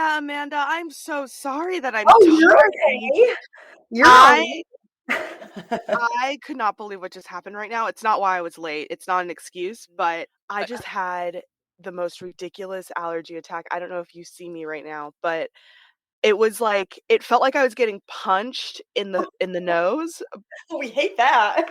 Yeah, Amanda, I'm so sorry that I'm Oh, you're talking. okay. You're all I right. I could not believe what just happened right now. It's not why I was late. It's not an excuse, but I just had the most ridiculous allergy attack. I don't know if you see me right now, but it was like it felt like I was getting punched in the nose. We hate that.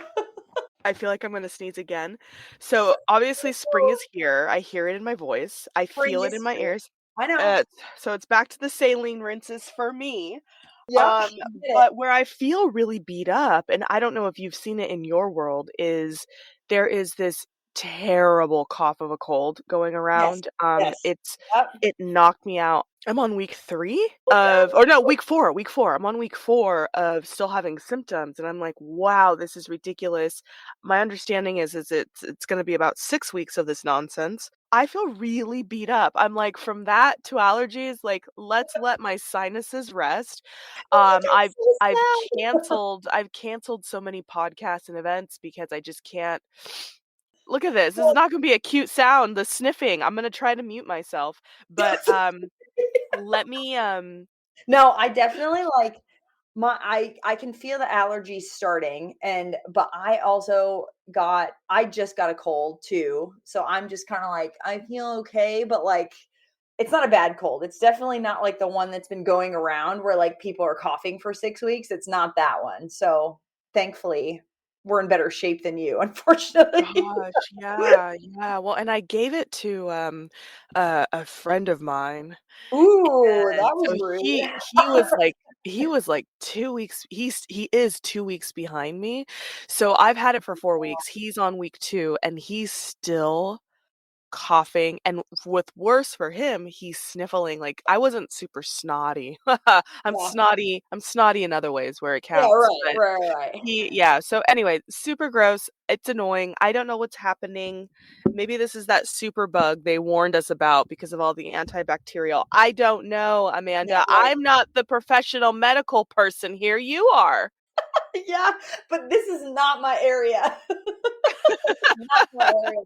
I feel like I'm gonna sneeze again. So obviously spring is here. I hear it in my voice. I Spring feel it in is my here. ears. I know. Uh, so it's back to the saline rinses for me. Yep, Um, you did it. but where I feel really beat up, and I don't know if you've seen it in your world, is there is this terrible cough of a cold going Yes, around. yes. It's Yep. it knocked me out. I'm on week 3 Oh, of, or no, no. week 4, week 4. I'm on week 4 of still having symptoms, and I'm like, wow, this is ridiculous. My understanding is it's going to be about 6 weeks of this nonsense. I feel really beat up. I'm like, from that to allergies, like, let's let my sinuses rest. Oh my Um, God, I've so I've sad. canceled so many podcasts and events because I just can't. Look at this. This is Well, not going to be a cute sound. The sniffing. I'm going to try to mute myself, but let me no, I definitely like I can feel the allergies starting, but I just got a cold too. So I'm just kind of like I feel okay, but like it's not a bad cold. It's definitely not like the one that's been going around where like people are coughing for 6 weeks. It's not that one. So thankfully we're in better shape than you, unfortunately. gosh, yeah, yeah. Well, and I gave it to a friend of mine. Ooh, And that was so rude. he was like 2 weeks. He is 2 weeks behind me. So I've had it for 4 weeks. He's on week 2 and he's still coughing, and with worse for him, he's sniffling. Like, I wasn't super snotty. Yeah. I'm snotty in other ways where it Yeah, counts, right, but right, right. yeah, so anyway, super gross. It's annoying. I don't know what's happening. Maybe this is that super bug they warned us about because of all the antibacterial. I don't know, Yeah, Amanda. right. I'm not the professional medical person here. You are. Yeah, but this is not my area. Not my area.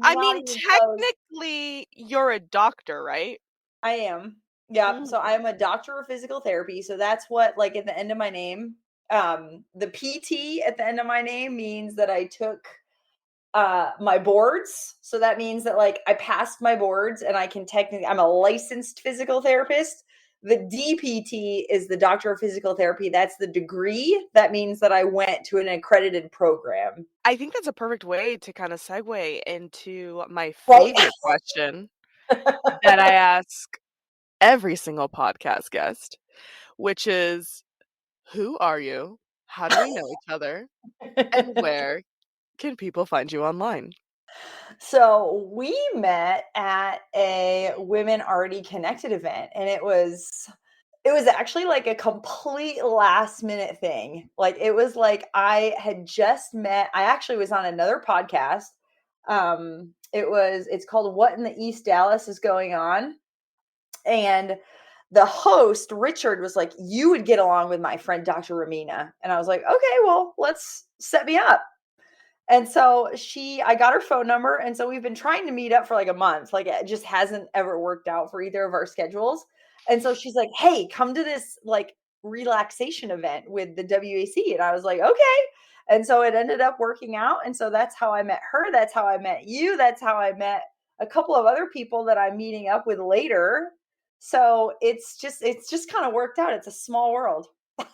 I Not mean, even close. technically, you're a doctor, right? I am. Yep. Mm. So I'm a doctor of physical therapy. So that's what, like, at the end of my name, the PT at the end of my name means that I took my boards. So that means that like I passed my boards and I can technically I'm a licensed physical therapist. The DPT is the doctor of physical therapy. That's the degree. That means that I went to an accredited program. I think that's a perfect way to kind of segue into my Right? favorite question that I ask every single podcast guest, which is, who are you? How do we know each other? And where can people find you online? So we met at a Women Already Connected event, and it was actually like a complete last minute thing. Like it was like I actually was on another podcast. It's called What in the East Dallas is Going On? And the host, Richard, was like, you would get along with my friend Dr. Ramina. And I was like, okay, well, let's set me up. And so I got her phone number. And so we've been trying to meet up for like a month. Like it just hasn't ever worked out for either of our schedules. And so she's like, hey, come to this like relaxation event with the WAC. And I was like, okay. And so it ended up working out. And so that's how I met her. That's how I met you. That's how I met a couple of other people that I'm meeting up with later. So it's just kind of worked out. It's a small world.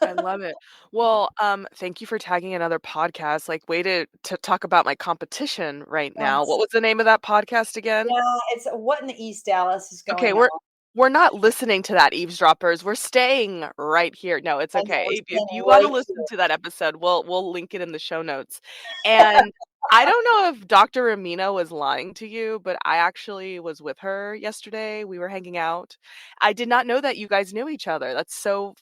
I love it. Well, thank you for tagging another podcast. Like, way to talk about my competition right now. What Yes. was the name of that podcast again? Yeah, it's what in the East Dallas is Okay, going we're on. we're not listening to that, eavesdroppers. We're staying right here. No, it's I know okay. we're If staying you want to right listen here. to that episode, we'll link it in the show notes. And I don't know if Dr. Ramina was lying to you, but I actually was with her yesterday. We were hanging out. I did not know that you guys knew each other.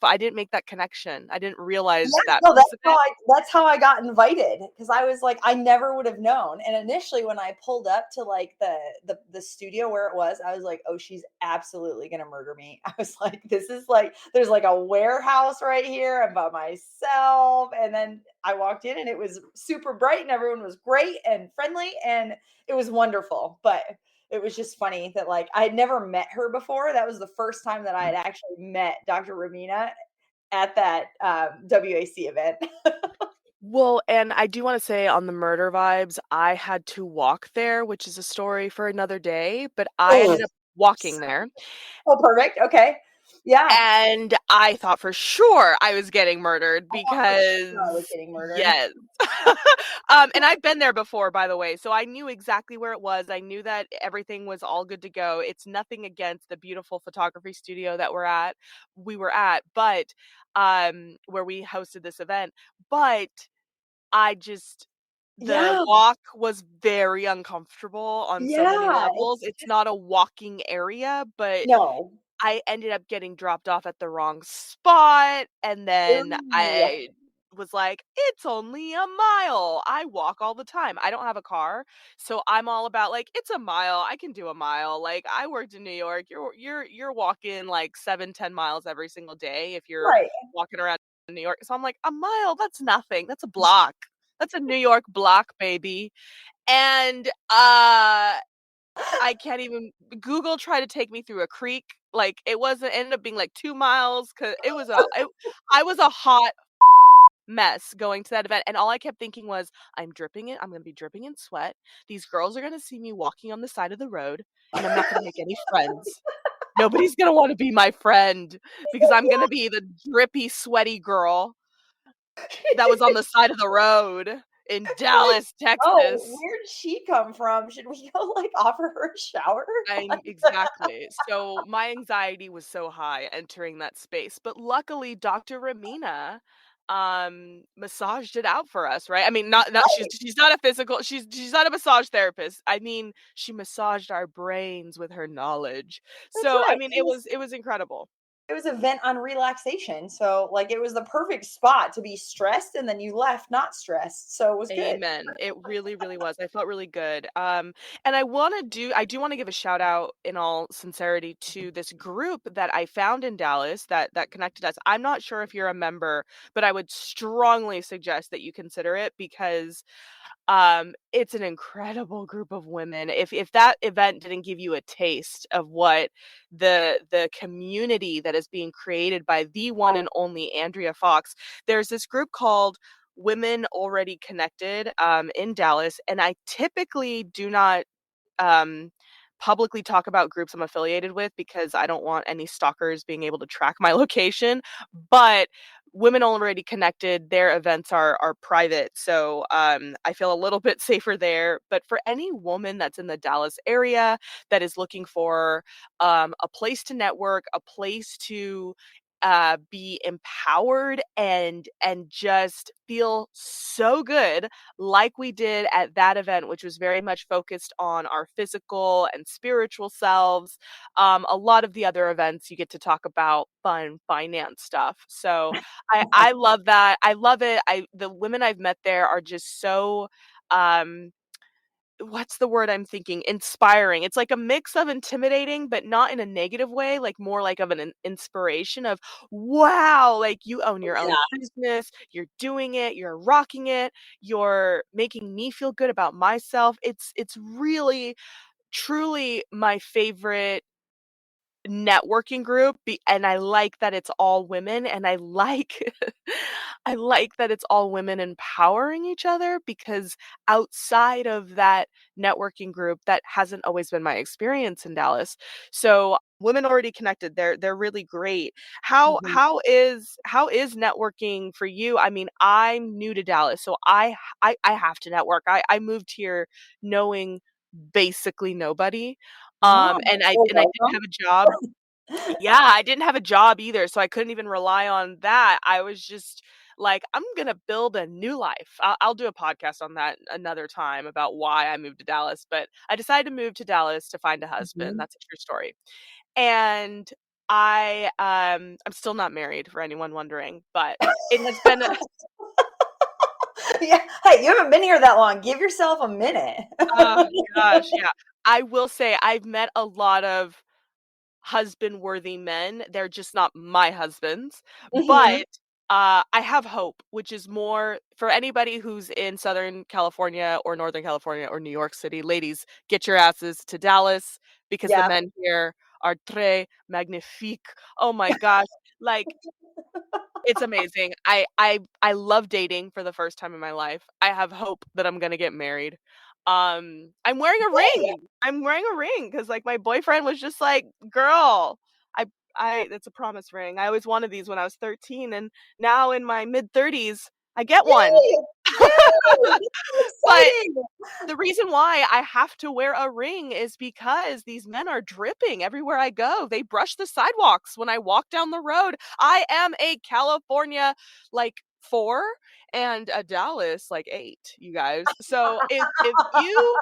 I didn't make that connection. I didn't realize Yeah, that no, piece of it. that's how I got invited because I was like, I never would have known. And initially, when I pulled up to like the studio where it was, I was like, oh, she's absolutely gonna murder me. I was like, this is like, there's like a warehouse right here. I'm by myself, and then I walked in, and it was super bright, and everyone was great and friendly, and it was wonderful. But it was just funny that, like, I had never met her before. That was the first time that I had actually met Dr. Ramina at that, WAC event. Well, and I do wanna say on the murder vibes, I had to walk there, which is a story for another day, but I Oh, ended up walking there, oh, perfect, okay. Yeah. and I thought for sure I was getting murdered I thought for sure I was because getting murdered. yes. And I've been there before, by the way, so I knew exactly where it was. I knew that everything was all good to go. It's nothing against the beautiful photography studio that we were at, but, where we hosted this event, but I just the Yeah, walk was very uncomfortable on so many yeah, levels. it's It's not a walking area, but no. I ended up getting dropped off at the wrong spot, and then Ooh, I was like, "It's only a mile." I walk all the time. I don't have a car, so I'm all about, like, "It's a mile. I can do a mile." Like, I worked in New York. You're walking, like, 7, 10 miles every single day if you're right. walking around New York. So I'm like, "A mile? That's nothing. That's a block. That's a New York block, baby." And, I can't even Google tried to take me through a creek, like, it ended up being, like, 2 miles 'cause I was a hot mess going to that event, and all I kept thinking was, I'm gonna be dripping in sweat, these girls are gonna see me walking on the side of the road, and I'm not gonna make any friends. Nobody's gonna wanna be my friend because I'm gonna be the drippy, sweaty girl that was on the side of the road in Like, Dallas, "Oh, Texas. where did she come from? Should we go, like, offer her a shower?" I'm exactly. So, my anxiety was so high entering that space, but luckily, Dr. Ramina, massaged it out for us, right? I mean, not Right, she's not a physical she's not a massage therapist. I mean, she massaged our brains with her knowledge. that's So, I right. mean, it was incredible. It was a vent on relaxation, so, like, it was the perfect spot to be stressed, and then you left not stressed, so it was good. Amen. It really, really was. I felt really good. And I do want to give a shout out in all sincerity to this group that I found in Dallas that connected us. I'm not sure if you're a member, but I would strongly suggest that you consider it because it's an incredible group of women. If that event didn't give you a taste of what the community that is being created by the one and only Andrea Fox, there's this group called Women Already Connected in Dallas, and I typically do not um, publicly talk about groups I'm affiliated with because I don't want any stalkers being able to track my location. But Women Already Connected, their events are private, so I feel a little bit safer there. But for any woman that's in the Dallas area that is looking for a place to network, a place to be empowered and just feel so good like we did at that event, which was very much focused on our physical and spiritual selves. A lot of the other events, you get to talk about fun finance stuff. So I love that. I love it. The women I've met there are just so um what's the word I'm thinking? Inspiring. It's like a mix of intimidating, but not in a negative way, like more like of an inspiration of, wow, like you own your own Yeah. business, you're doing it, you're rocking it, you're making me feel good about myself. It's really truly my favorite networking group and I like that it's all women and I like I like that it's all women empowering each other because outside of that networking group that hasn't always been my experience in Dallas. So Women Already Connected, they're really great. Mhm. How is networking for you? I mean, I'm new to Dallas, so I have to network. I moved here knowing basically nobody. Oh, well, And I didn't welcome. have a job. Yeah, I didn't have a job either, so I couldn't even rely on that. I was just like, I'm gonna build a new life. I'll do a podcast on that another time about why I moved to Dallas, but I decided to move to Dallas to find a husband. Mhm. That's a true story. And I'm still not married for anyone wondering, but it has been a Yeah, hey, you haven't been here that long, give yourself a minute. oh gosh, yeah. I will say I've met a lot of husband-worthy men. They're just not my husbands, but Mhm. I have hope, which is more for anybody who's in Southern California or Northern California or New York City. Ladies, get your asses to Dallas because the Yeah. men here are très magnifique. Oh my gosh. Like, it's amazing. I love dating for the first time in my life. I have hope that I'm gonna get married. I'm wearing a Yay! ring. I'm wearing a ring because like my boyfriend was just like, "Girl, I I it's a promise ring. I always wanted these when I was 13, and now in my mid 30s, I get one." Yay! Yay! This is But exciting. the reason why I have to wear a ring is because these men are dripping everywhere I go. They brush the sidewalks when I walk down the road. I am a California like 4 and a Dallas like 8, you guys. So if you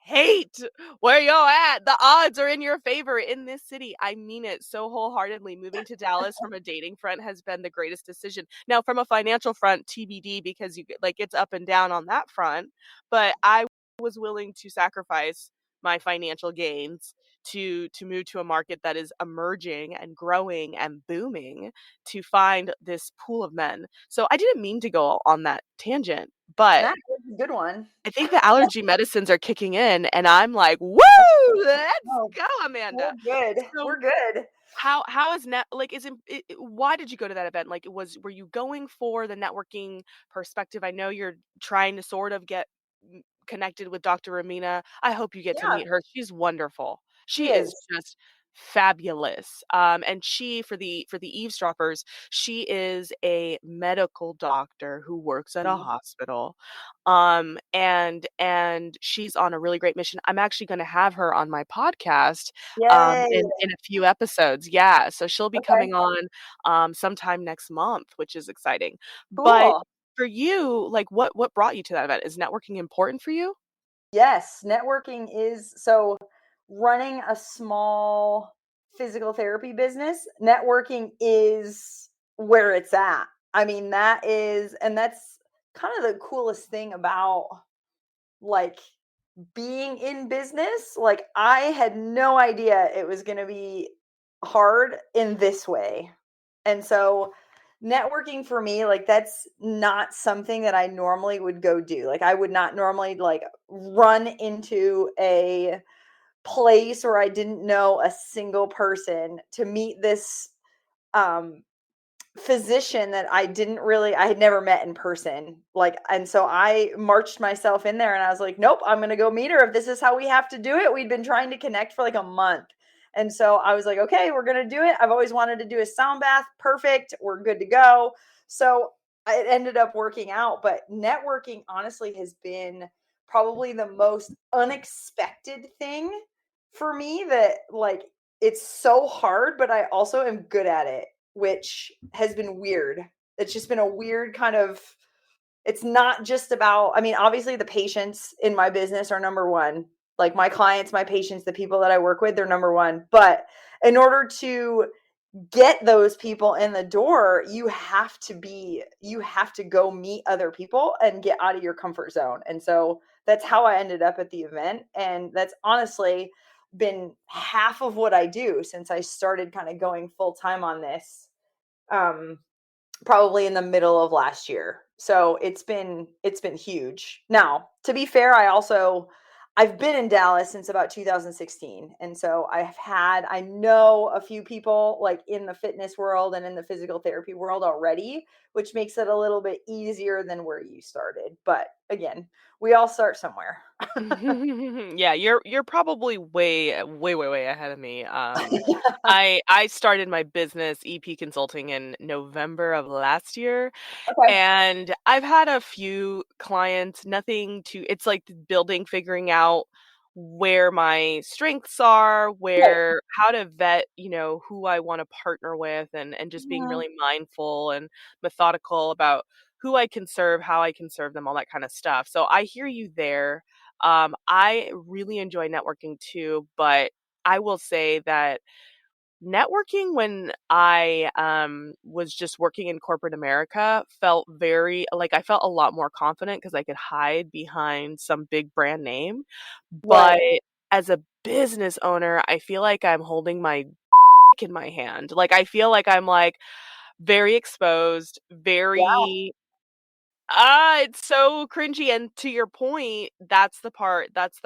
hate where you're at, the odds are in your favor in this city. I mean it so wholeheartedly. Moving to Dallas from a dating front has been the greatest decision. Now, from a financial front, TBD, because like it's up and down on that front. But I was willing to sacrifice my financial gains to move to a market that is emerging and growing and booming to find this pool of men. So I didn't mean to go on that tangent, but That was a good one. I think the allergy medicines are kicking in, and I'm like, "Woo! Let's Oh, go, we're Amanda." good. So, We're good. how is net like, is why did you go to that event? Like, were you going for the networking perspective? I know you're trying to sort of get connected with Dr. Ramina. I hope you get to Yeah, meet her. She's wonderful. she She is is. just fabulous. And she for the eavesdroppers, she is a medical doctor who works at a Mhm. hospital. And she's on a really great mission. I'm actually going to have her on my podcast Yay! in a few episodes. Yeah, so she'll be Okay, coming on sometime next month, which is exciting. But cool. for you, like what brought you to that event? Is networking important for you? Yes, networking is so running a small physical therapy business, networking is where it's at. I mean, that is, and that's kind of the coolest thing about like being in business. Like, I had no idea it was going to be hard in this way. And so, networking for me, like, that's not something that I normally would go do. Like, I would not normally like run into a place where I didn't know a single person to meet this um physician that I had never met in person. Like, and so I marched myself in there and I was like, nope, I'm going to go meet her. If this is how we have to do it, we'd been trying to connect for like a month. And so I was like, okay, we're going to do it. I've always wanted to do a sound bath. Perfect. We're good to go. So it ended up working out. But networking honestly has been probably the most unexpected thing for me, that like it's so hard, but I also am good at it, which has been weird. It's just been a weird kind of, it's not just about, I mean, obviously the patients in my business are number one. Like, my clients, my patients, the people that I work with, they're number one. But in order to get those people in the door, you have to go meet other people and get out of your comfort zone. And so that's how I ended up at the event. And that's honestly been half of what I do since I started kind of going full time on this. Um, Probably in the middle of last year. So it's been huge. Now, to be fair, I've been in Dallas since about 2016. And so I know a few people like in the fitness world and in the physical therapy world already, which makes it a little bit easier than where you started. But again, we all start somewhere. Yeah, you're probably way ahead of me. I started my business EP Consulting in November of last year, Okay. and I've had a few clients, nothing to it's like building, figuring out where my strengths are, Right. where how to vet, who I want to partner with and just being Mhm. really mindful and methodical about who I can serve, how I can serve them, all that kind of stuff. So I hear you there. I really enjoy networking too, but I will say that networking when I was just working in corporate America felt very like I felt a lot more confident because I could hide behind some big brand name. But Right. as a business owner, I feel like I'm holding my in my hand. Like I feel like I'm like very exposed, Yeah. very it's so cringy, and to your point, that's the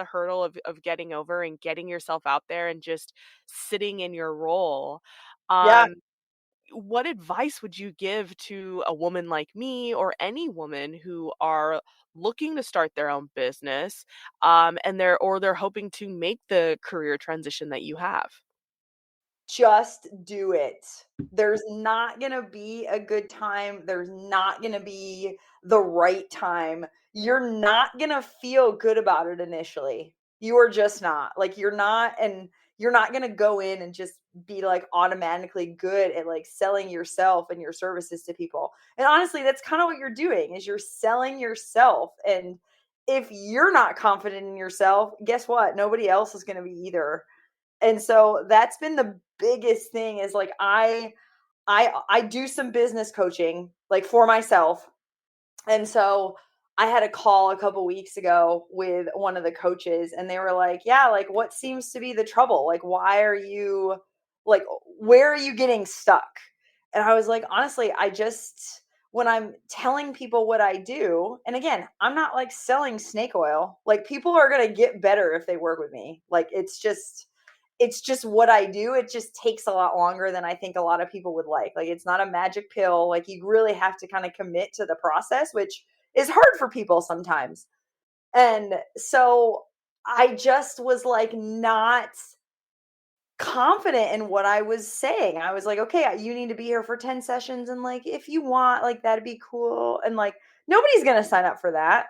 hurdle of getting over and getting yourself out there and just sitting in your role. Yeah. Um, what advice would you give to a woman like me or any woman who are looking to start their own business, and they're hoping to make the career transition that you have? Just do it. There's not gonna be a good time. There's not gonna be the right time. You're not gonna feel good about it initially. You are just not. Like you're not, and you're not gonna go in and just be like automatically good at like selling yourself and your services to people. And honestly, that's kind of what you're doing is you're selling yourself. And if you're not confident in yourself, guess what? Nobody else is gonna be either. And so that's been the biggest thing is like I do some business coaching like for myself. And so I had a call a couple weeks ago with one of the coaches and they were like, "Yeah, like what seems to be the trouble? Like why are you like where are you getting stuck?" And I was like, "Honestly, I just when I'm telling people what I do, and again, I'm not like selling snake oil. Like people are going to get better if they work with me. Like it's just what I do. It just takes a lot longer than I think a lot of people would like. Like it's not a magic pill. Like you really have to kind of commit to the process, which is hard for people sometimes. And so I just was like not confident in what I was saying. I was like, okay, you need to be here for 10 sessions. And like, if you want, like, that'd be cool. And like, nobody's going to sign up for that.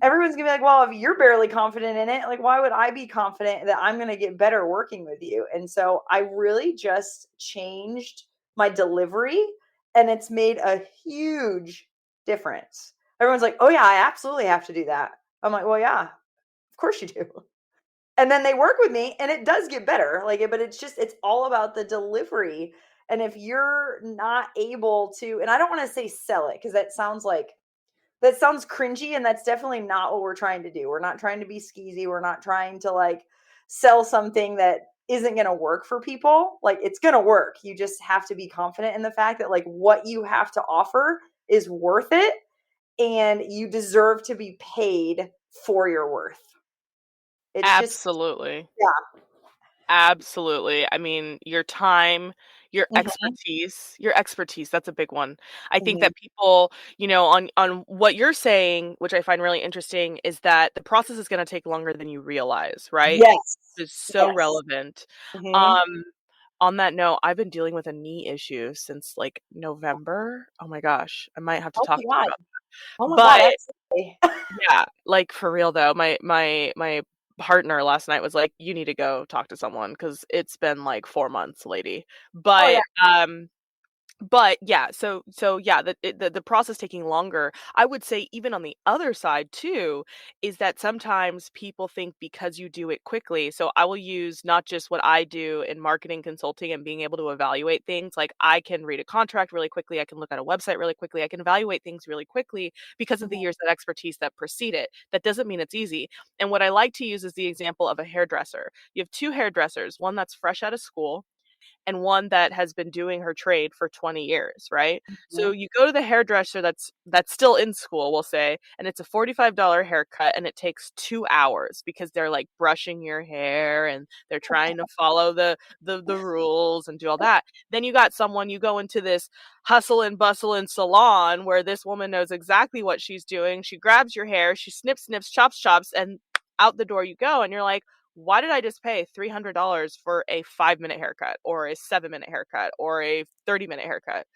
Everyone's going to be like, well, if you're barely confident in it, like, why would I be confident that I'm going to get better working with you? And so I really just changed my delivery and it's made a huge difference. Everyone's like, oh, yeah, I absolutely have to do that. I'm like, well, yeah, of course you do. And then they work with me and it does get better like but it's all about the delivery. And if you're not able to, and I don't want to say sell it because that sounds cringy, and that's definitely not what we're trying to do. We're not trying to be skeezy. We're not trying to like sell something that isn't going to work for people. Like it's going to work. You just have to be confident in the fact that like what you have to offer is worth it and you deserve to be paid for your worth. It's just Absolutely. yeah. Absolutely. I mean, your time, Mhm, your expertise, that's a big one. I think mhm. that people, on what you're saying, which I find really interesting, is that the process is gonna take longer than you realize, right? Yes. It's so Yes. relevant. Mhm. Um, on that note, I've been dealing with a knee issue since, like, November. Oh my gosh, I might have to Oh talk my to you god. about. Oh my god, But absolutely. yeah, like, for real though, my partner last night was like, "You need to go talk to someone because 'cause it's been, like, 4 months, lady." Oh, yeah. But yeah, so yeah, the process taking longer, I would say even on the other side too, is that sometimes people think because you do it quickly, so I will use not just what I do in marketing consulting and being able to evaluate things, like I can read a contract really quickly, I can look at a website really quickly, I can evaluate things really quickly because of the Mhm. years of expertise that precede it. That doesn't mean it's easy. And what I like to use is the example of a hairdresser. You have two hairdressers, one that's fresh out of school and one that has been doing her trade for 20 years, right? So Mhm. you go to the hairdresser that's still in school, we'll say, and it's a $45 haircut and it takes 2 hours because they're like brushing your hair and they're trying to follow the rules and do all that. Then you got someone you go into this hustle and bustle and salon where this woman knows exactly what she's doing. She grabs your hair, she snips snips, chops chops and out the door you go and you're like, why did I just pay $300 for a 5-minute haircut or a 7-minute haircut or a 30-minute haircut?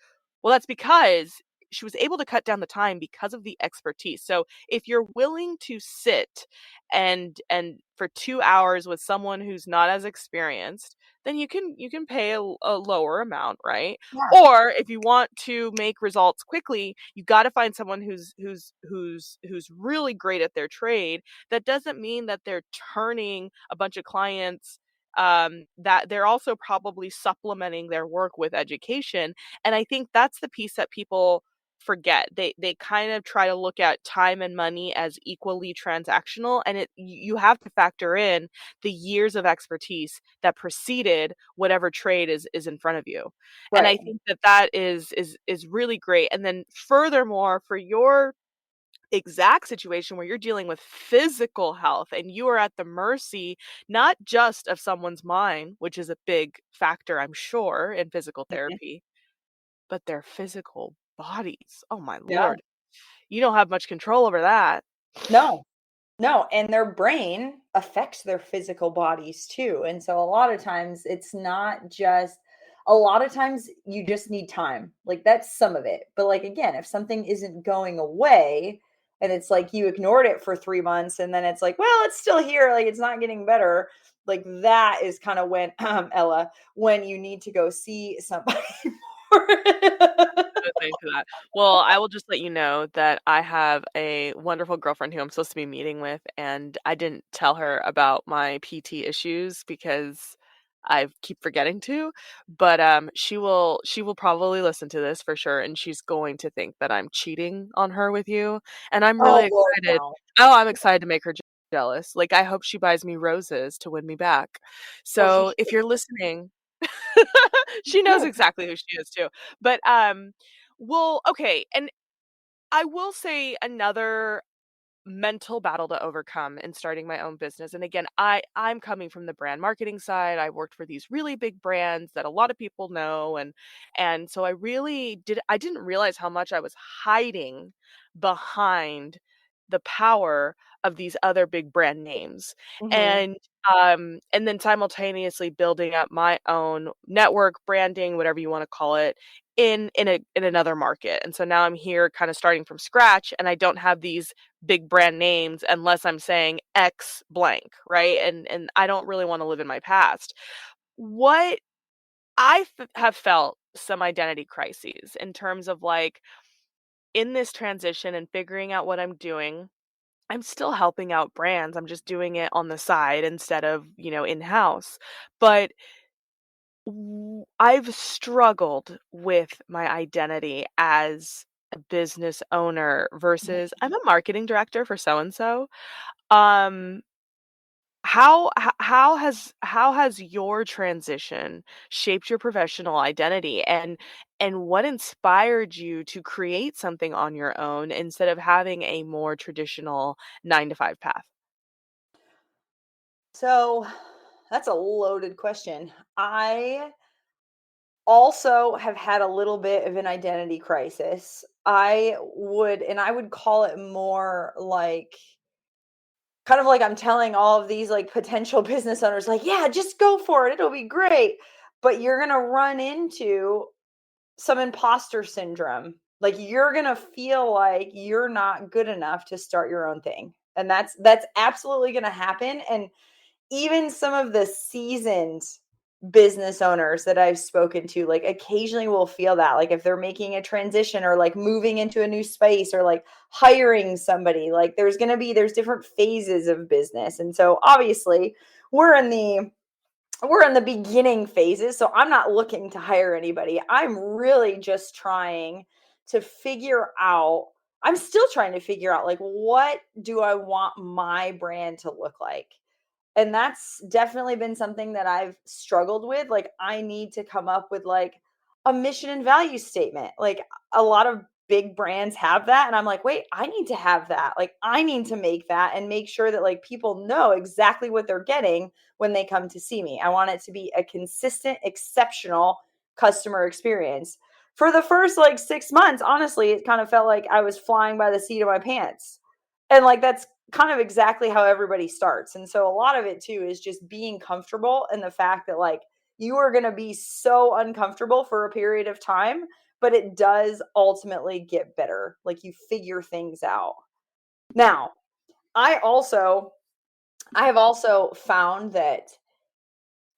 Well, that's because she was able to cut down the time because of the expertise. So if you're willing to sit and for 2 hours with someone who's not as experienced, then you can pay a lower amount, right? Yeah. Or if you want to make results quickly, you got to find someone who's really great at their trade. That doesn't mean that they're turning a bunch of clients, that they're also probably supplementing their work with education. And I think that's the piece that people forget. They kind of try to look at time and money as equally transactional, and you have to factor in the years of expertise that preceded whatever trade is in front of you. And I Right. think that that is really great. And then furthermore, for your exact situation where you're dealing with physical health and you are at the mercy not just of someone's mind, which is a big factor, I'm sure, in physical Mhm. therapy, but their physical bodies. Oh my Yeah. lord. You don't have much control over that. No. No, and their brain affects their physical bodies too. And so a lot of times it's not just a lot of times you just need time. Like that's some of it. But like again, if something isn't going away and it's like you ignored it for 3 months and then it's like, well, it's still here, like it's not getting better. Like that is kind of when Ella, when you need to go see somebody more. Thanks for that. Well, I will just let you know that I have a wonderful girlfriend who I'm supposed to be meeting with, and I didn't tell her about my PT issues because I keep forgetting to. But she will probably listen to this for sure, and she's going to think that I'm cheating on her with you. And I'm really Oh Lord, excited. no. Oh, I'm excited to make her jealous. Like I hope she buys me roses to win me back. Oh, she So if should. you're listening, she knows Good. exactly who she is too. But well, okay, and I will say another mental battle to overcome in starting my own business. And again, I'm coming from the brand marketing side. I worked for these really big brands that a lot of people know, and so I didn't realize how much I was hiding behind the power of these other big brand names. Mhm. And then simultaneously building up my own network, branding, whatever you want to call it, in another market. And so now I'm here kind of starting from scratch, and I don't have these big brand names unless I'm saying X blank, right? And I don't really want to live in my past. What have felt some identity crises in terms of like in this transition and figuring out what I'm doing. I'm still helping out brands. I'm just doing it on the side instead of, in house. But I've struggled with my identity as a business owner versus I'm a marketing director for so and so. Um, how has your transition shaped your professional identity, and what inspired you to create something on your own instead of having a more traditional 9 to 5 path? So that's a loaded question. I also have had a little bit of an identity crisis. I would call it more like kind of like I'm telling all of these like potential business owners, like, yeah, just go for it. It'll be great. But you're going to run into some imposter syndrome. Like you're going to feel like you're not good enough to start your own thing. And that's absolutely going to happen. And even some of the seasoned business owners that I've spoken to, like occasionally will feel that, like if they're making a transition or like moving into a new space or like hiring somebody, like there's different phases of business. And so obviously we're in the we're in the beginning phases. So I'm not looking to hire anybody. I'm really just trying to figure out, I'm still trying to figure out like what do I want my brand to look like? And that's definitely been something that I've struggled with. Like, I need to come up with like a mission and value statement. Like, a lot of big brands have that. And I'm like, wait, I need to have that. Like, I need to make that and make sure that like people know exactly what they're getting when they come to see me. I want it to be a consistent, exceptional customer experience. For the first like 6 months, honestly, it kind of felt like I was flying by the seat of my pants. And like that's kind of exactly how everybody starts. And so a lot of it too is just being comfortable in the fact that like you are going to be so uncomfortable for a period of time, but it does ultimately get better. Like you figure things out. Now, I also I have also found that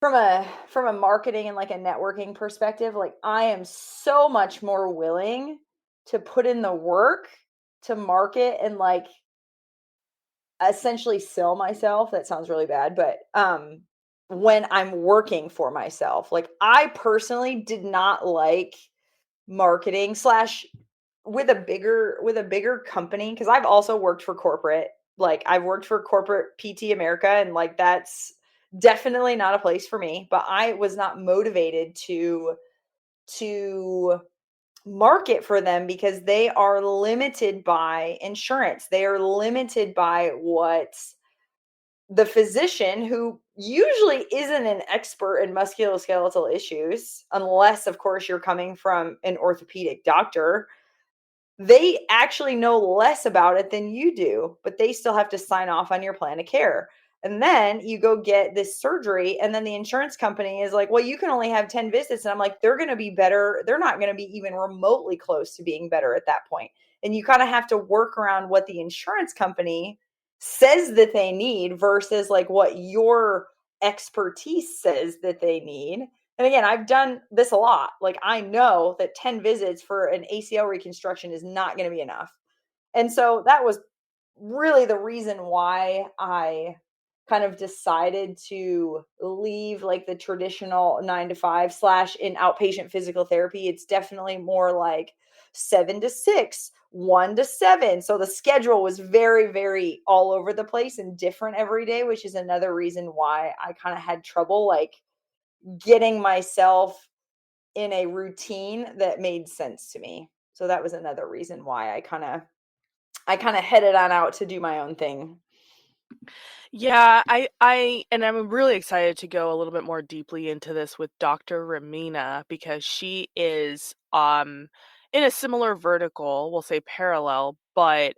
from a marketing and like a networking perspective, like I am so much more willing to put in the work to market and like essentially sell myself. That sounds really bad, but when I'm working for myself, like I personally did not like marketing slash with a bigger company, because I've also worked for corporate, like I've worked for corporate PT America, and like that's definitely not a place for me. But I was not motivated to market for them because they are limited by insurance. They are limited by what the physician, who usually isn't an expert in musculoskeletal issues, unless, of course, you're coming from an orthopedic doctor, they actually know less about it than you do, but they still have to sign off on your plan of care. And then you go get this surgery, and then the insurance company is like, well, you can only have 10 visits. And I'm like, they're going to be better. They're not going to be even remotely close to being better at that point. And you kind of have to work around what the insurance company says that they need versus like what your expertise says that they need. And again, I've done this a lot. Like I know that 10 visits for an ACL reconstruction is not going to be enough. And so that was really the reason why I kind of decided to leave like the traditional 9 to 5 slash in outpatient physical therapy. It's definitely more like 7 to 6, 1 to 7. So the schedule was very, very all over the place and different every day, which is another reason why I kind of had trouble like getting myself in a routine that made sense to me. So that was another reason why I kind of headed on out to do my own thing. Yeah, and I'm really excited to go a little bit more deeply into this with Dr. Ramina because she is in a similar vertical, we'll say parallel, but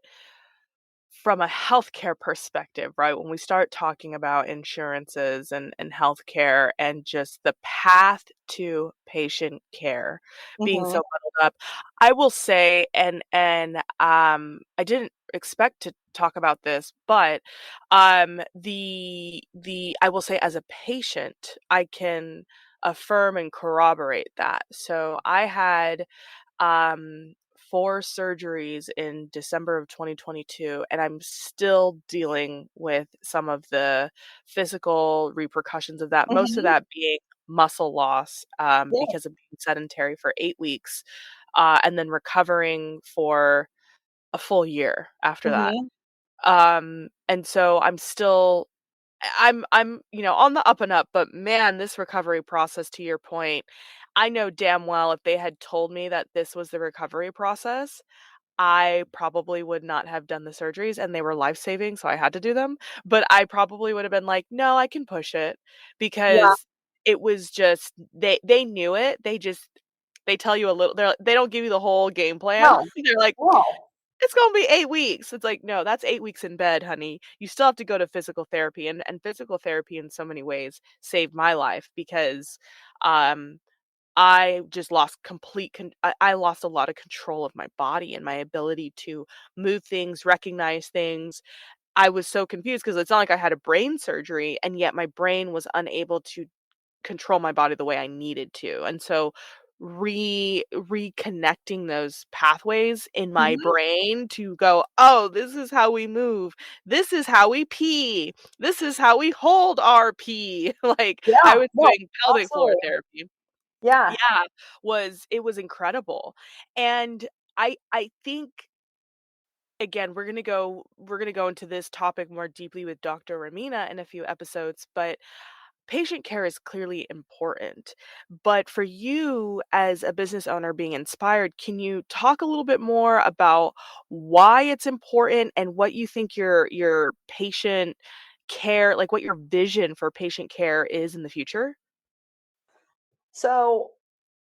from a healthcare perspective, right? When we start talking about insurances and healthcare and just the path to patient care being so Mhm. muddled up, I will say, and I didn't expect to talk about this, but the I will say as a patient, I can affirm and corroborate that. So I had um 4 surgeries in December of 2022, and I'm still dealing with some of the physical repercussions of that, most of Mhm. that being muscle loss, Yeah. because of being sedentary for 8 weeks, and then recovering for a full year after that. Mhm. And so I'm still I'm, on the up and up, but man, this recovery process, to your point, I know damn well if they had told me that this was the recovery process, I probably would not have done the surgeries, and they were life-saving, so I had to do them, but I probably would have been like, "No, I can push it," Yeah. because it was just they knew it, they tell you a little, they don't give you the whole game plan. No. They're like, No. "It's gonna be 8 weeks." It's like, "No, that's 8 weeks in bed, honey. You still have to go to physical therapy," and physical therapy in so many ways saved my life because, um, I just lost I lost a lot of control of my body and my ability to move things, recognize things. I was so confused because it's not like I had a brain surgery, and yet my brain was unable to control my body the way I needed to. And so reconnecting those pathways in my Mhm. brain to go, "Oh, this is how we move. This is how we pee. This is how we hold our pee." Like I Yeah. was No, doing pelvic floor absolutely. therapy. Yeah. Yeah, it was incredible. And I think again, we're gonna go into this topic more deeply with Dr. Ramina in a few episodes, but patient care is clearly important. But for you as a business owner being inspired, can you talk a little bit more about why it's important and what you think your patient care, like what your vision for patient care is in the future? So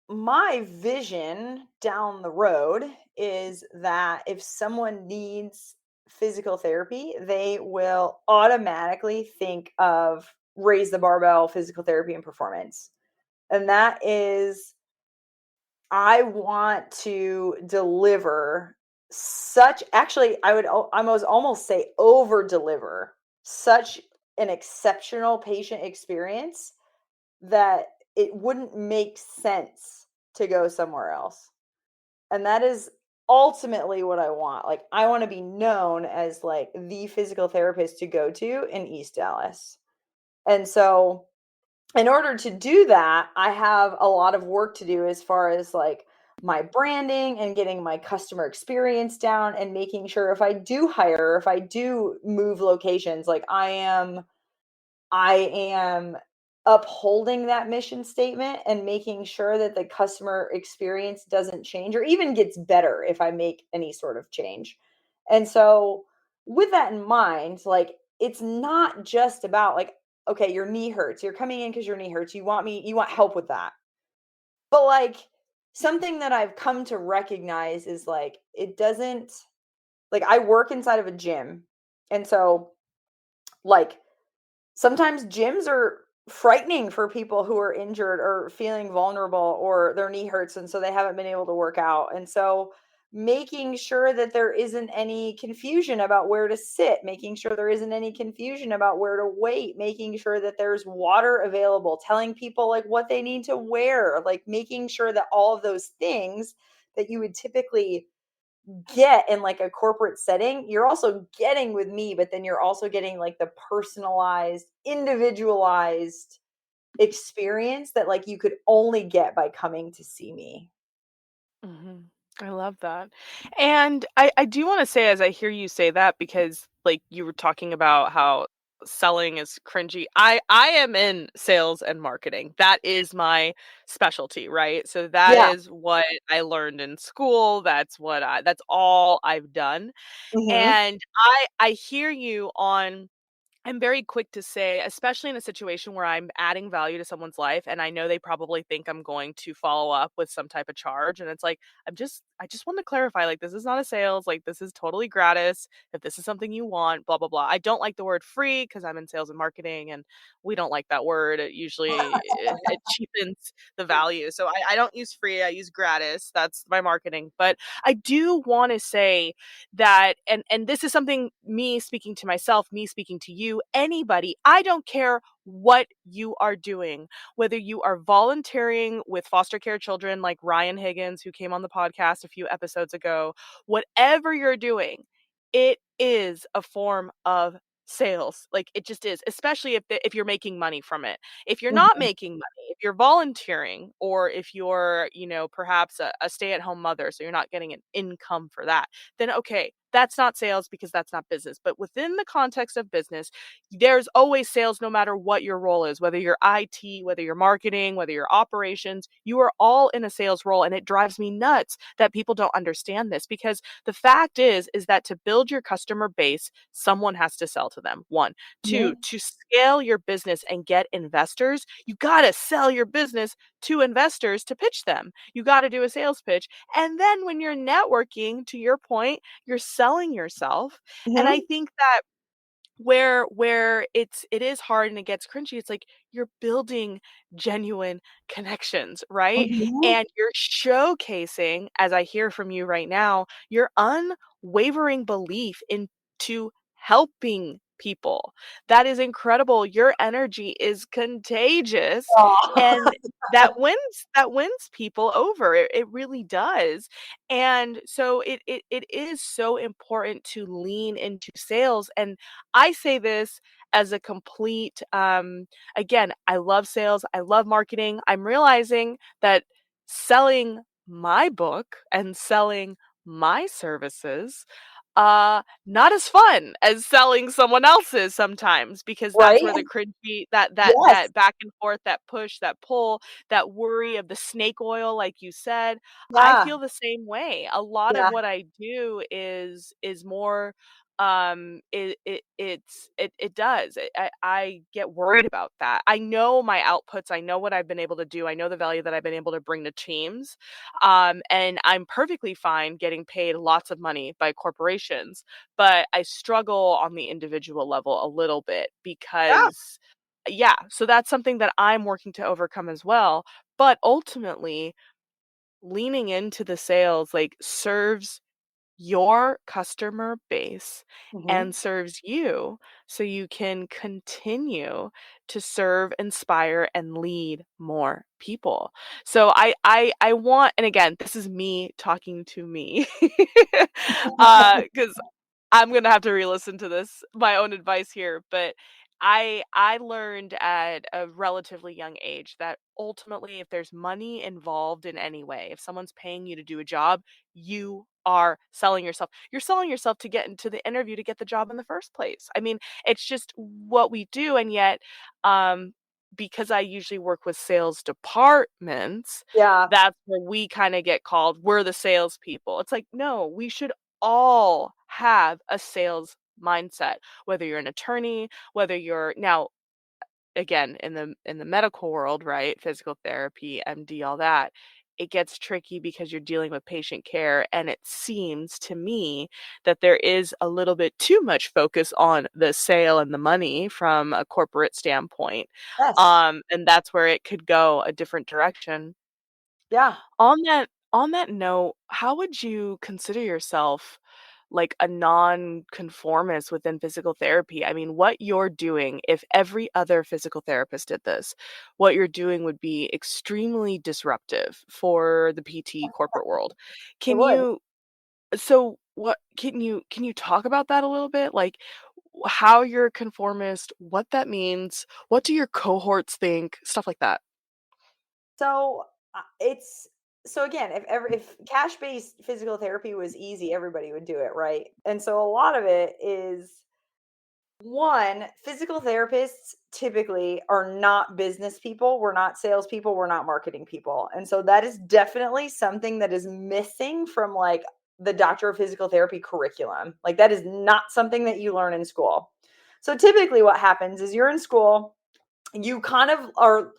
my vision down the road is that if someone needs physical therapy, they will automatically think of raise the barbell physical therapy and performance. And that is, I want to deliver such, actually, I would almost say over deliver such an exceptional patient experience that it wouldn't make sense to go somewhere else. And that is ultimately what I want. Like I want to be known as like the physical therapist to go to in East Dallas. And so in order to do that, I have a lot of work to do as far as like my branding and getting my customer experience down and making sure if I do hire, if I do move locations, like I am upholding that mission statement and making sure that the customer experience doesn't change or even gets better if I make any sort of change. And so, with that in mind, like it's not just about like, okay, your knee hurts. You're coming in because your knee hurts. You want help with that. But like something that I've come to recognize is like, it doesn't, like, I work inside of a gym. And so, like, sometimes gyms are frightening for people who are injured or feeling vulnerable or their knee hurts and so they haven't been able to work out. And so making sure that there isn't any confusion about where to sit, making sure there isn't any confusion about where to wait, making sure that there's water available, telling people like what they need to wear, like making sure that all of those things that you would typically get in like a corporate setting, you're also getting with me, but then you're also getting like the personalized, individualized experience that like you could only get by coming to see me. Mhm. I love that. And I do wanna say as I hear you say that because, like, you were talking about how selling is cringy. I am in sales and marketing. That is my specialty, right? So that Yeah. is what I learned in school. That's all I've done. Mhm. And I hear you on I'm very quick to say, especially in a situation where I'm adding value to someone's life and I know they probably think I'm going to follow up with some type of charge. And it's like, I just want to clarify, like, this is not a sales, like, this is totally gratis. If this is something you want, blah, blah, blah. I don't like the word free because I'm in sales and marketing and we don't like that word. It cheapens the value. So I don't use free, I use gratis. That's my marketing. But I do want to say, that and this is something me speaking to myself, me speaking to you, anybody, I don't care what you are doing, whether you are volunteering with foster care children like Ryan Higgins who came on the podcast a few episodes ago, whatever you're doing, it is a form of sales. Like it just is, especially if you're making money from it. If you're not Mhm. making money, if you're volunteering or if you're, perhaps a stay-at-home mother so you're not getting an income for that, then okay, that's not sales because that's not business. But within the context of business, there's always sales no matter what your role is, whether you're IT, whether you're marketing, whether you're operations, you are all in a sales role. And it drives me nuts that people don't understand this because the fact is that to build your customer base, someone has to sell to them. One, two, Mhm. to scale your business and get investors, you got to sell your business to investors to pitch them. You got to do a sales pitch. And then when you're networking, to your point, you're selling yourself. And I Mhm. think that where it is hard and it gets cringy, it's like you're building genuine connections, right? Mhm. And you're showcasing, as I hear from you right now, your unwavering belief into helping people. That is incredible. Your energy is contagious Aw. and that wins people over. It really does. And so it is so important to lean into sales. And I say this as a complete again, I love sales, I love marketing. I'm realizing that selling my book and selling my services not as fun as selling someone else's sometimes because that's Right? where the cringy that Yes. back and forth, that push, that pull, that worry of the snake oil like you said, I Yeah. feel the same way. A lot of Yeah. what I do is more it does I get worried about that. I know my outputs, I know what I've been able to do, I know the value that I've been able to bring to teams, and I'm perfectly fine getting paid lots of money by corporations, but I struggle on the individual level a little bit Yeah. because yeah, so that's something that I'm working to overcome as well. But ultimately, leaning into the sales like serves your customer base Mhm. and serves you so you can continue to serve, inspire, and lead more people. So I want, and again, this is me talking to me, because I'm gonna have to re-listen to this, my own advice here, but I learned at a relatively young age that ultimately if there's money involved in any way, if someone's paying you to do a job, you are selling yourself. You're selling yourself to get into the interview to get the job in the first place. I mean, it's just what we do, and yet um because I usually work with sales departments, Yeah. that's where we kind of get called, we're the salespeople. It's like, no, we should all have a sales mindset, whether you're an attorney, whether you're now again in the medical world, right? Physical therapy, MD, all that. It gets tricky because you're dealing with patient care, and it seems to me that there is a little bit too much focus on the sale and the money from a corporate standpoint. Yes. And that's where it could go a different direction. Yeah. On that note, how would you consider yourself like a non-conformist within physical therapy? I mean, what you're doing, if every other physical therapist did this, what you're doing would be extremely disruptive for the PT corporate world. It Can would. you so what can you talk about that a little bit? Like how you're a conformist, what that means, what do your cohorts think, stuff like that. So it's so again, if cash based physical therapy was easy, everybody would do it, right? And so a lot of it is one, physical therapists typically are not business people. We're not salespeople. We're not marketing people. And so that is definitely something that is missing from like the Doctor of Physical Therapy curriculum. Like that is not something that you learn in school. So typically what happens is you're in school, you kind of are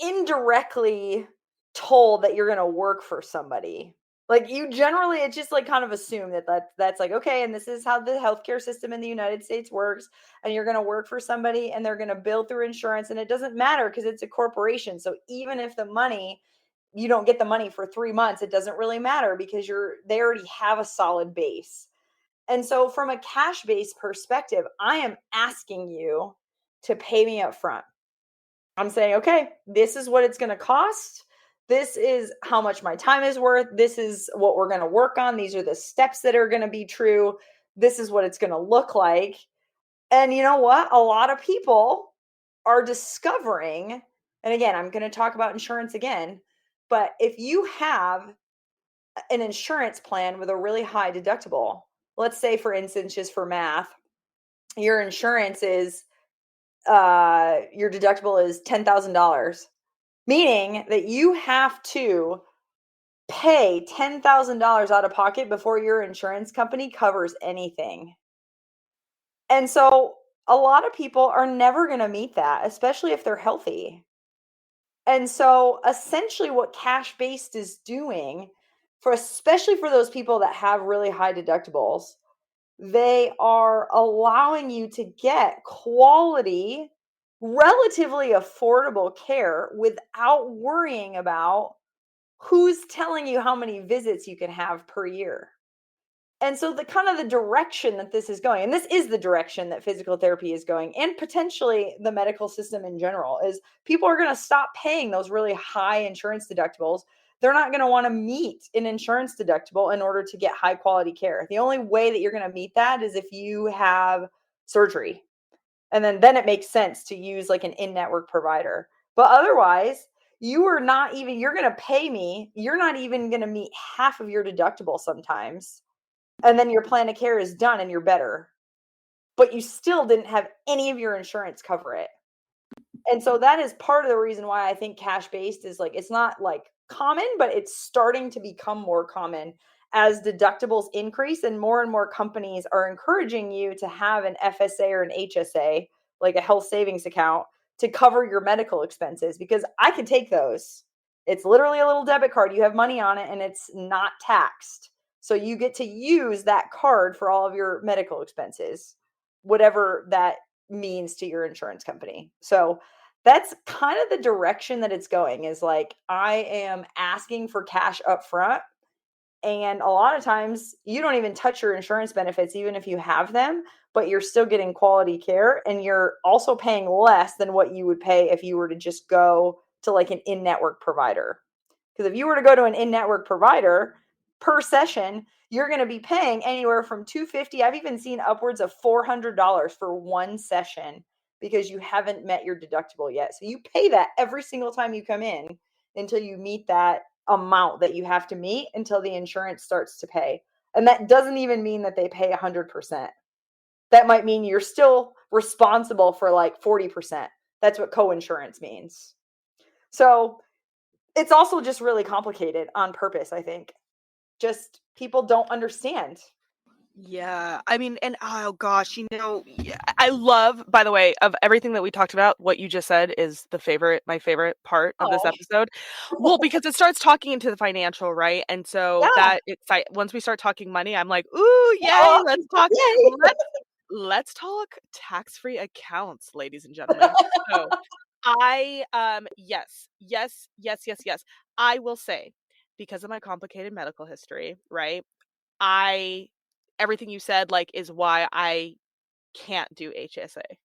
indirectly told that you're going to work for somebody. Like you generally, it's just like kind of assume that's like okay, and this is how the healthcare system in the United States works, and you're going to work for somebody, and they're going to bill through insurance, and it doesn't matter because it's a corporation. So even if the money you don't get the money for 3 months, it doesn't really matter because they already have a solid base. And so from a cash based perspective, I am asking you to pay me up front. I'm saying, okay, this is what it's going to cost. This is how much my time is worth. This is what we're going to work on. These are the steps that are going to be true. This is what it's going to look like. And you know what? A lot of people are discovering, and again, I'm going to talk about insurance again, but if you have an insurance plan with a really high deductible, let's say, for instance, just for math, your insurance is, your deductible is $10,000, meaning that you have to pay $10,000 out of pocket before your insurance company covers anything. And so a lot of people are never going to meet that, especially if they're healthy. And so essentially what cash based is doing for especially for those people that have really high deductibles, they are allowing you to get quality, relatively affordable care without worrying about who's telling you how many visits you can have per year. And so the kind of the direction that this is going, and this is the direction that physical therapy is going, and potentially the medical system in general, is people are going to stop paying those really high insurance deductibles. They're not going to want to meet an insurance deductible in order to get high quality care. The only way that you're going to meet that is if you have surgery. And then it makes sense to use like an in-network provider. But otherwise, you are not even you're going to pay me, you're not even going to meet half of your deductible sometimes, and then your plan of care is done and you're better, but you still didn't have any of your insurance cover it. And so that is part of the reason why I think cash based is like it's not like common, but it's starting to become more common as deductibles increase and more companies are encouraging you to have an FSA or an HSA, like a health savings account, to cover your medical expenses because I can take those. It's literally a little debit card. You have money on it and it's not taxed. So you get to use that card for all of your medical expenses, whatever that means to your insurance company. So that's kind of the direction that it's going is like I am asking for cash up front, and a lot of times you don't even touch your insurance benefits even if you have them, but you're still getting quality care and you're also paying less than what you would pay if you were to just go to like an in-network provider. Because if you were to go to an in-network provider per session, you're going to be paying anywhere from $250. I've even seen upwards of $400 for one session because you haven't met your deductible yet. So you pay that every single time you come in until you meet that amount that you have to meet until the insurance starts to pay. And that doesn't even mean that they pay 100%. That might mean you're still responsible for like 40%. That's what coinsurance means. So it's also just really complicated on purpose, I think. Just people don't understand. Yeah, I mean, and oh gosh, yeah, I love, by the way, of everything that we talked about, what you just said is my favorite part of this Oh, episode. Well, because it starts talking into the financial, right? And so yeah. that once we start talking money, I'm like, ooh, yay, Oh, let's talk, yay. let's talk tax-free accounts, ladies and gentlemen. So yes, yes, yes, yes, yes. I will say, because of my complicated medical history, right? I everything you said, like, is why I can't do HSA, Yeah,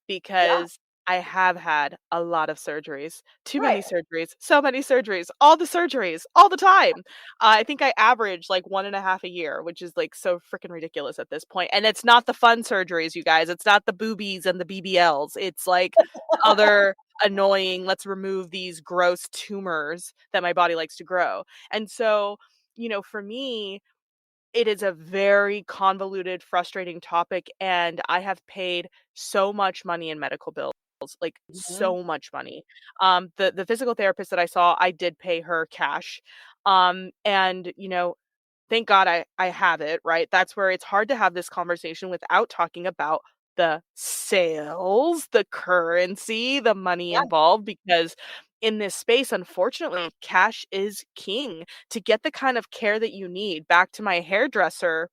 because I have had a lot of surgeries, too right. many surgeries, so many surgeries, all the surgeries, all the time. I think I average, like, 1.5 a year, which is, like, so freaking ridiculous at this point, and it's not the fun surgeries, you guys, it's not the boobies and the BBLs, it's, like, other annoying, "Let's remove these gross tumors that my body likes to grow," and so, for me, it is a very convoluted, frustrating topic, and I have paid so much money in medical bills, like, Mhm. so much money. The physical therapist that I saw, I did pay her cash, and, thank God I have it, right? That's where it's hard to have this conversation without talking about the sales, the currency, the money Yeah. involved, because in this space, unfortunately, cash is king to get the kind of care that you need. Back to my hairdresser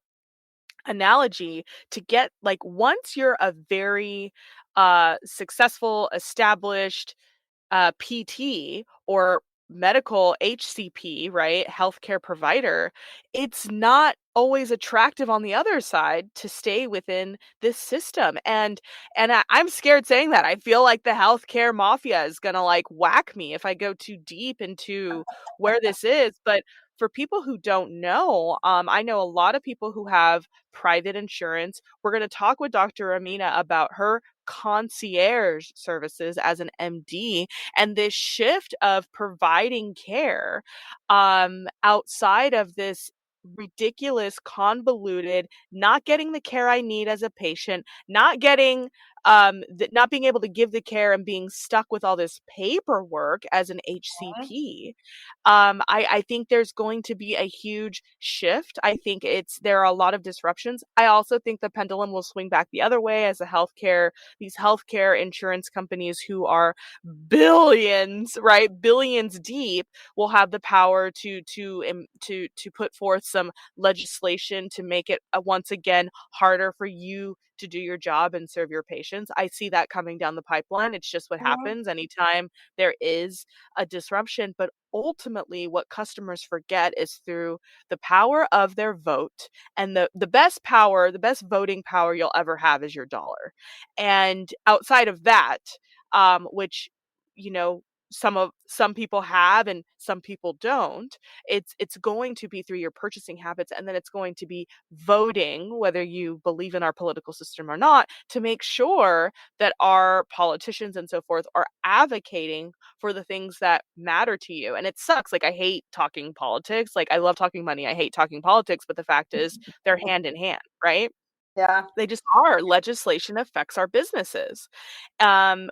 analogy, to get, like, once you're a very successful, established PT or medical HCP, right? Healthcare provider, it's not always attractive on the other side to stay within this system. And I'm scared saying that. I feel like the healthcare mafia is gonna, like, whack me if I go too deep into where this is. But for people who don't know, I know a lot of people who have private insurance. We're going to talk with Dr. Amina about her concierge services as an MD, and this shift of providing care outside of this ridiculous, convoluted, not getting the care I need as a patient, not getting not being able to give the care and being stuck with all this paperwork as an HCP. I think there's going to be a huge shift. I think there are a lot of disruptions. I also think the pendulum will swing back the other way as these healthcare insurance companies who are billions, right? Billions deep, will have the power to put forth some legislation to make it once again harder for you to do your job and serve your patients. I see that coming down the pipeline. It's just what Mhm. happens anytime there is a disruption. But ultimately, what customers forget is through the power of their vote, and the best power, the best voting power you'll ever have is your dollar. And outside of that, which, you know, some people have and some people don't, it's going to be through your purchasing habits, and then it's going to be voting, whether you believe in our political system or not, to make sure that our politicians and so forth are advocating for the things that matter to you. And it sucks. Like, I hate talking politics. Like, I love talking money. I hate talking politics, but the fact is they're hand in hand, right? Yeah. They just are. Legislation affects our businesses.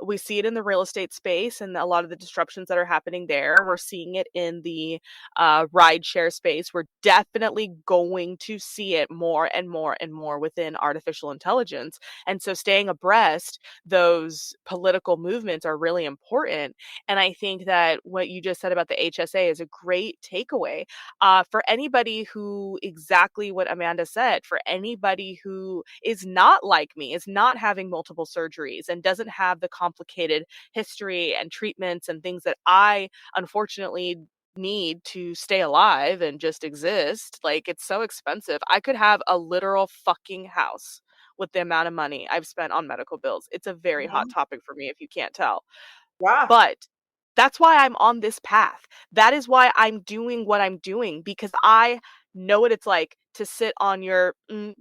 We see it in the real estate space and a lot of the disruptions that are happening there. We're seeing it in the rideshare space. We're definitely going to see it more and more and more within artificial intelligence. And so staying abreast those political movements are really important. And I think that what you just said about the HSA is a great takeaway for anybody who, exactly what Amanda said, for anybody who is not like me, is not having multiple surgeries and doesn't have the complicated history and treatments and things that I unfortunately need to stay alive and just exist. Like, it's so expensive. I could have a literal fucking house with the amount of money I've spent on medical bills. It's a very hot Mhm. topic for me, if you can't tell. Yeah. But that's why I'm on this path. That is why I'm doing what I'm doing, because I know what it's like to sit on your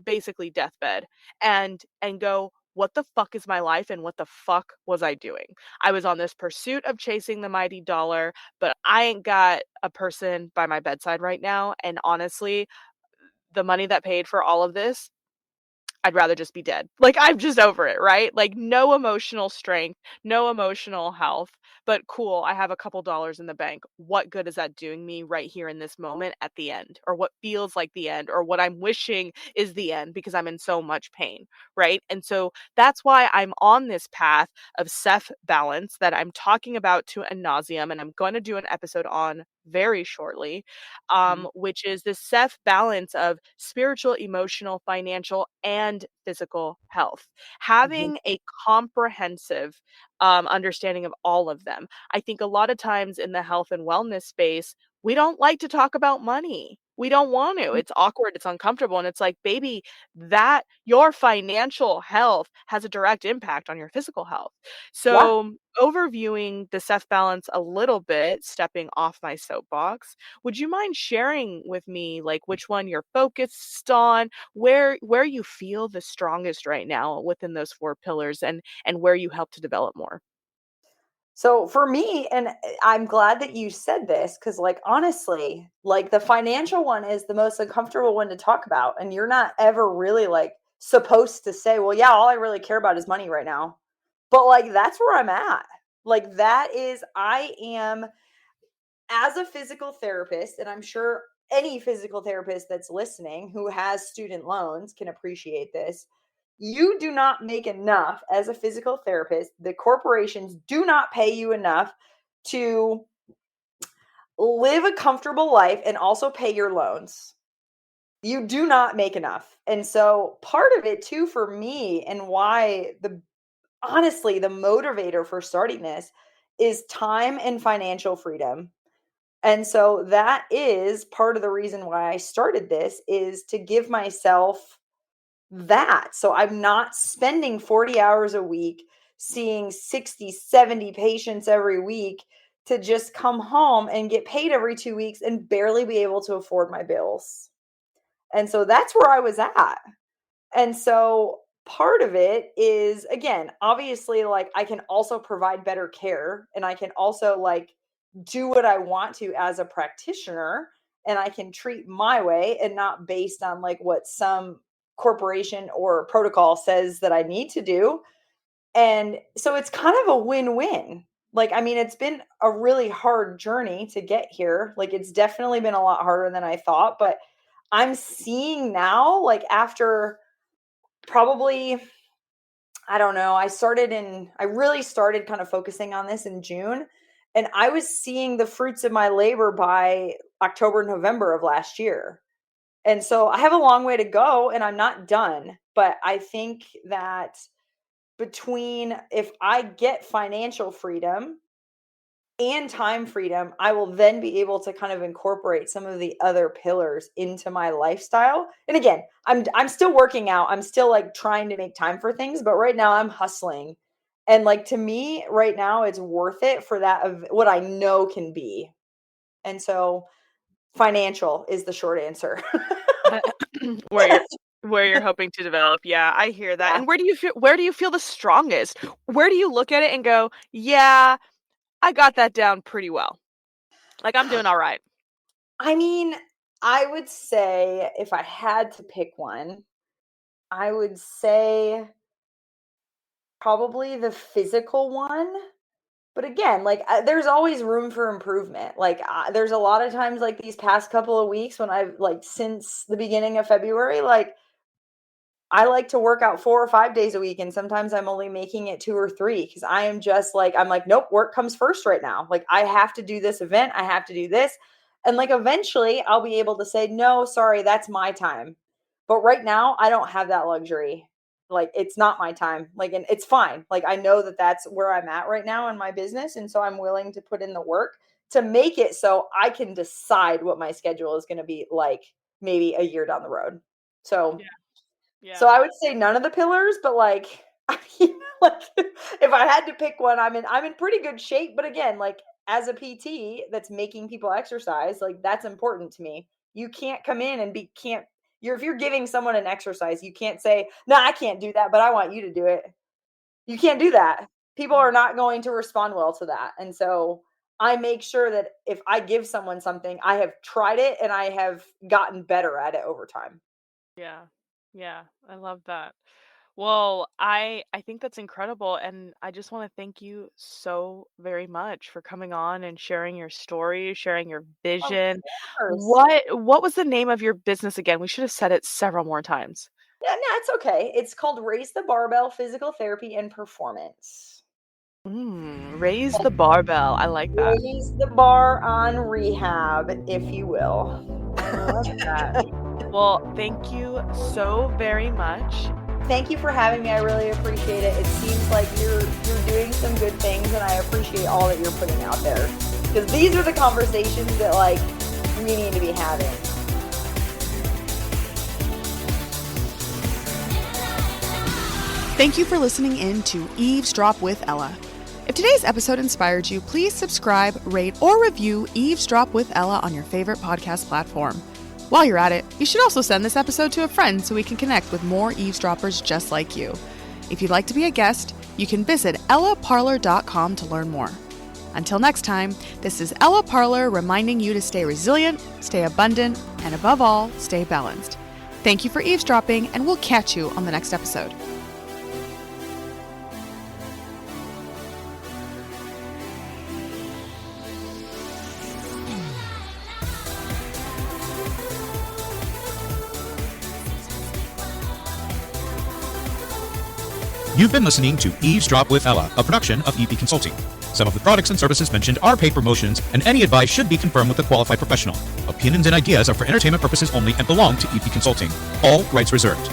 basically deathbed and go, what the fuck is my life and what the fuck was I doing? I was on this pursuit of chasing the mighty dollar, but I ain't got a person by my bedside right now. And honestly, the money that paid for all of this, I'd rather just be dead. Like, I'm just over it, right? Like, no emotional strength, no emotional health, but cool, I have a couple dollars in the bank. What good is that doing me right here in this moment at the end? Or what feels like the end, or what I'm wishing is the end because I'm in so much pain, right? And so that's why I'm on this path of Ceph balance that I'm talking about to ad nauseum, and I'm going to do an episode on very shortly, Mhm. which is this Ceph balance of spiritual, emotional, financial, and physical health. Mhm. Having a comprehensive understanding of all of them. I think a lot of times in the health and wellness space, we don't like to talk about money. We don't want to. It's awkward, it's uncomfortable, and it's like, baby, that your financial health has a direct impact on your physical health. Yeah. So, overviewing the Ceph balance a little bit, stepping off my soapbox, would you mind sharing with me like which one you're focused on, where you feel the strongest right now within those four pillars, and where you help to develop more? So for me, and I'm glad that you said this because, like, honestly, like the financial one is the most uncomfortable one to talk about. And you're not ever really like supposed to say, well, yeah, all I really care about is money right now. But like, that's where I'm at. Like, that is, I am as a physical therapist, and I'm sure any physical therapist that's listening who has student loans can appreciate this. You do not make enough as a physical therapist. The corporations do not pay you enough to live a comfortable life and also pay your loans. You do not make enough. And so part of it too for me, and why the honestly the motivator for starting this is time and financial freedom. And so that is part of the reason why I started this, is to give myself that. So I'm not spending 40 hours a week seeing 60, 70 patients every week to just come home and get paid every 2 weeks and barely be able to afford my bills. And so that's where I was at. And so part of it is, again, obviously, like, I can also provide better care, and I can also like do what I want to as a practitioner, and I can treat my way and not based on like what some corporation or protocol says that I need to do. And so it's kind of a win-win. Like, I mean, it's been a really hard journey to get here. Like, it's definitely been a lot harder than I thought, but I'm seeing now, like, after probably, I don't know, I really started kind of focusing on this in June, and I was seeing the fruits of my labor by October, November of last year. And so I have a long way to go and I'm not done, but I think that between, if I get financial freedom and time freedom, I will then be able to kind of incorporate some of the other pillars into my lifestyle. And again, I'm still working out. I'm still like trying to make time for things, but right now I'm hustling. And like, to me right now it's worth it for that of what I know can be. And so financial is the short answer. where you're where you're hoping to develop. Yeah, I hear that. Yeah. And where do you feel the strongest? Where do you look at it and go, "Yeah, I got that down pretty well. Like I'm doing all right." I mean, I would say if I had to pick one, I would say probably the physical one. But again, like, there's always room for improvement. Like, there's a lot of times, like these past couple of weeks, when I've like since the beginning of February, like I like to work out 4 or 5 days a week, and sometimes I'm only making it 2 or 3 because I am just like, I'm like, nope, work comes first right now. Like, I have to do this event, I have to do this. And like, eventually I'll be able to say, no, sorry, that's my time. But right now, I don't have that luxury. Like, it's not my time. Like, and it's fine. Like, I know that that's where I'm at right now in my business. And so I'm willing to put in the work to make it so I can decide what my schedule is going to be like maybe a year down the road. So Yeah. Yeah. so I would say none of the pillars, but like, I mean, like, if I had to pick one, I'm in pretty good shape. But again, like, as a PT that's making people exercise, like, that's important to me. You can't come in and be can't If you're giving someone an exercise, you can't say, "No, I can't do that, but I want you to do it." You can't do that. People are Mm. not going to respond well to that. And so I make sure that if I give someone something, I have tried it and I have gotten better at it over time. Yeah. Yeah. I love that. Well, I think that's incredible, and I just want to thank you so very much for coming on and sharing your story, sharing your Of vision. course. What was the name of your business again? We should have said it several more times. Yeah, no, it's okay. It's called Raise the Barbell Physical Therapy and Performance. Raise the barbell. I like that. Raise the bar on rehab, if you will. I love that. Well, thank you so very much. Thank you for having me. I really appreciate it. It seems like you're doing some good things, and I appreciate all that you're putting out there. Because these are the conversations that like we need to be having. Thank you for listening in to Eavesdrop with Ella. If today's episode inspired you, please subscribe, rate, or review Eavesdrop with Ella on your favorite podcast platform. While you're at it, you should also send this episode to a friend so we can connect with more eavesdroppers just like you. If you'd like to be a guest, you can visit ellaparlor.com to learn more. Until next time, this is Ella Parlor reminding you to stay resilient, stay abundant, and above all, stay balanced. Thank you for eavesdropping, and we'll catch you on the next episode. You've been listening to Eavesdrop with Ella, a production of EP Consulting. Some of the products and services mentioned are paid promotions, and any advice should be confirmed with a qualified professional. Opinions and ideas are for entertainment purposes only and belong to EP Consulting. All rights reserved.